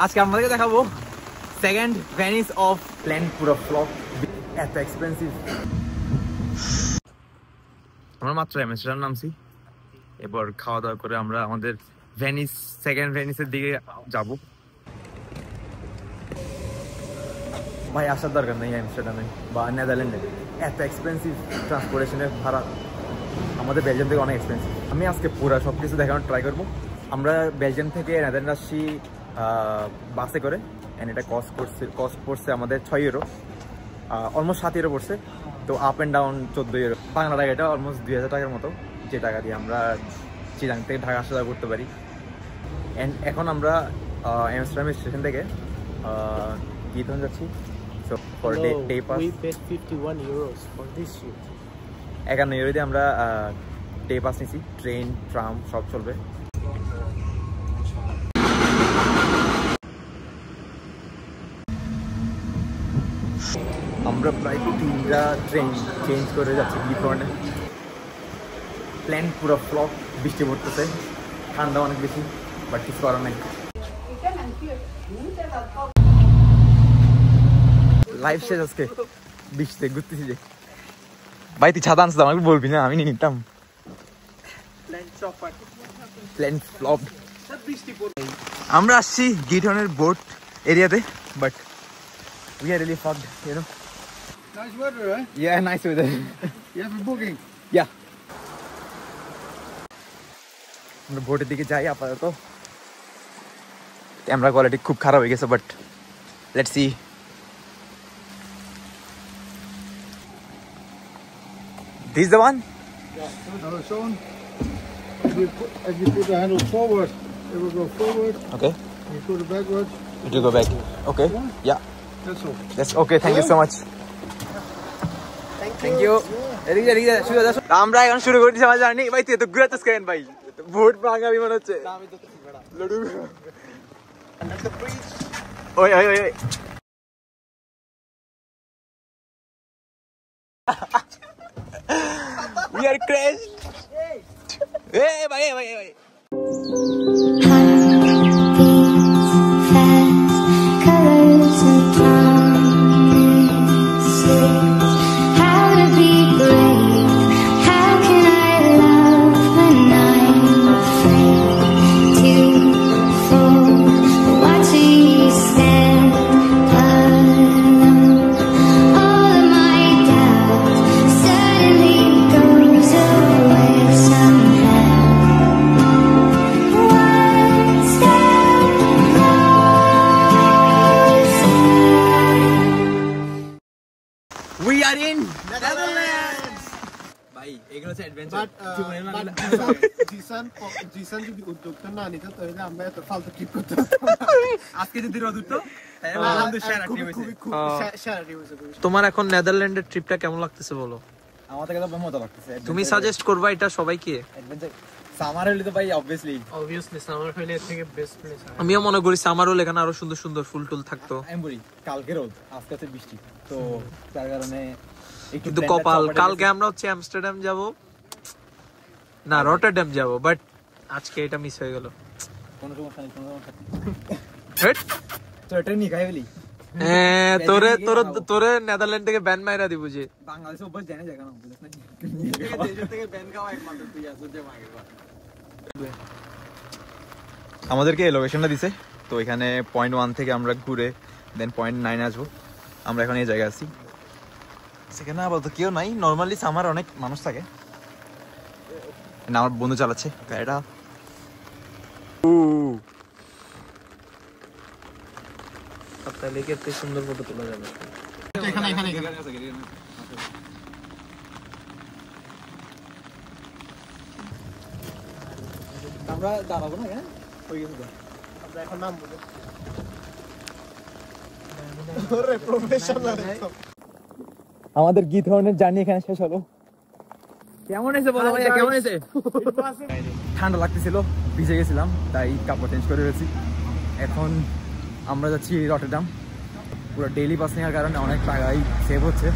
আজকে আমাদেরকে দেখাবো সেকেন্ড ভেনিস অফ প্ল্যান পুরো ফ্লপ এত এক্সপেন্সিভ। আমরা মাত্র অ্যামস্টারডাম নামছি, এবার খাওয়া দাওয়া করে আমরা আমাদের ভেনিস সেকেন্ড ভেনিসের দিকে যাব। ভাই আসার দরকার নেই অ্যামস্টারডামে বা নেদারল্যান্ডে, এত এক্সপেন্সিভ ট্রান্সপোর্টেশনের ভাড়া আমাদের বেলজিয়াম থেকে অনেক এক্সপেন্সিভ। আমি আজকে পুরো সব কিছু দেখানোর ট্রাই করবো। আমরা বেলজিয়াম থেকে নেদারল্যান্ড আসছি বাসে করে, অ্যান্ড এটা কস্ট পড়ছে আমাদের 6 ইউরো, অলমোস্ট 7 ইউরো পড়ছে। তো up and down 14 euro, Bangla টাকা এটা অলমোস্ট 2000 টাকার মতো, যে টাকা দিয়ে আমরা চিরাং থেকে ঢাকা আসা যাওয়া করতে পারি। অ্যান্ড এখন আমরা অ্যামস্টারডাম স্টেশন থেকে গিথন যাচ্ছি। So for day pass we paid 51 euros for this shit. 51 euro দিয়ে আমরা ডে পাস নিছি, ট্রেন ট্রাম সব চলবে। আমরা প্রায় 3টা ট্রেন চেঞ্জ করে যাচ্ছি গিথনে। প্ল্যান পুরো ফ্লপ, বৃষ্টি পড়তেছে, ঠান্ডা অনেক বেশি, বাট কিছু করার নাই। লাইফ শেষ আজকে, বৃষ্টিতে ঘুরতেছি যে। ভাই তুই ছাতা আনছিস, আমাকে বলবি না, আমি নিয়ে নিতাম। Plan flop. আমরা আসছি গিথনের বোট এরিয়াতে, but we are really fucked, you know. Nice weather, eh? Yeah, nice weather. You have a booking? Yeah. আমরা বোটের দিকে যাই আপাতত। ক্যামেরা কোয়ালিটি খুব খারাপ হয়ে গেছে, but let's see. This is the one? Yeah. Now, Sean, if you put the handle forward, it will go forward. Okay. You put it backwards. It will go back. Okay. Yeah. That's all. That's okay. Thank you so much. Thank you. এদিকে এদিকে শুরু দাও। আমরা এখন শুরু করে দিছি আমার জার্নি। ভাই তুই তো ঘুরাতেছ কেন ভাই? বোট ভাঙা বিমান হচ্ছে। আমি তো বেড়া। লড়ু। Under the bridge. ওই ওই ওই। We are crashed. Hey, bhai, bhai, bhai. We are in Netherlands. भाई एक रोज एडवेंचर জিসান যদি উদ্যোগটা না নিত তাহলে আমরা এত ফালতু ট্রিপ করতে আজকে যদি রোদ উঠতো তাহলে আমাদের সেরা ট্রিপ হইছে। তোমার এখন নেদারল্যান্ডের ট্রিপটা কেমন লাগতেছে বলো? আমার কাছে তো মজা লাগতেছে। তুমি সাজেস্ট করবা এটা সবাইকে? অ্যাডভেঞ্চার সামার হলে তো ভাই অবভিয়াসলি সামার হলে এর থেকে বেস্ট প্লেস। আমিও মনে করি সামার হলে এখানে আরো সুন্দর সুন্দর ফুল টুল থাকতো। আমি বলি কালকে রোদ, আজকে আছে বৃষ্টি, তো তার কারণে কিন্তু কপাল, কালকে আমরা হচ্ছে আমস্টারডাম যাব না রটারডাম যাব, বাট আজকে এটা মিস হয়ে গেল। কোন সমস্যা নেই, কোন সমস্যা হেট তো এটা নি খাইলি। তোরে নেদারল্যান্ড থেকে ব্যান মাইরা দিব যে বাংলাদেশে অভ্যাস জানে জায়গা না বুঝছ না, দেশ থেকে ব্যান খাওয়া একমাত্র তুই আসো যে মাগে। আমাদেরকে এই লোকেশনটা দিছে, তো এখানে পয়েন্ট 1 থেকে আমরা ঘুরে দেন পয়েন্ট 9 আসবো। আমরা এখন এই জায়গায় আছি, সেখানে আপাতত কেউ নাই। নর্মালি সামার অনেক মানুষ থাকে। আমার বন্ধু চালাচ্ছে গাড়িটা। তাহলে কি এত সুন্দর ফটো তোলা যাবে? এখানে আমরা দাঁড়াবো না, হ্যাঁ হয়ে গেছে তো। আমরা এখন নাম বলে ওরে প্রফেশনাল একদম। আমাদের গিথনের জার্নি এখানে শেষ হলো। কেমন হয়েছে বলো ভাইয়া, কেমন হয়েছে? ঠান্ডা লাগতেছিল, ভিজে গেছিলাম, তাই কাপড় চেঞ্জ করে ফেলেছি। এখন আমরা যাচ্ছি রটারডাম। পুরো ডেইলি বাস নেওয়ার কারণে অনেক টাকাই সেভ হচ্ছে।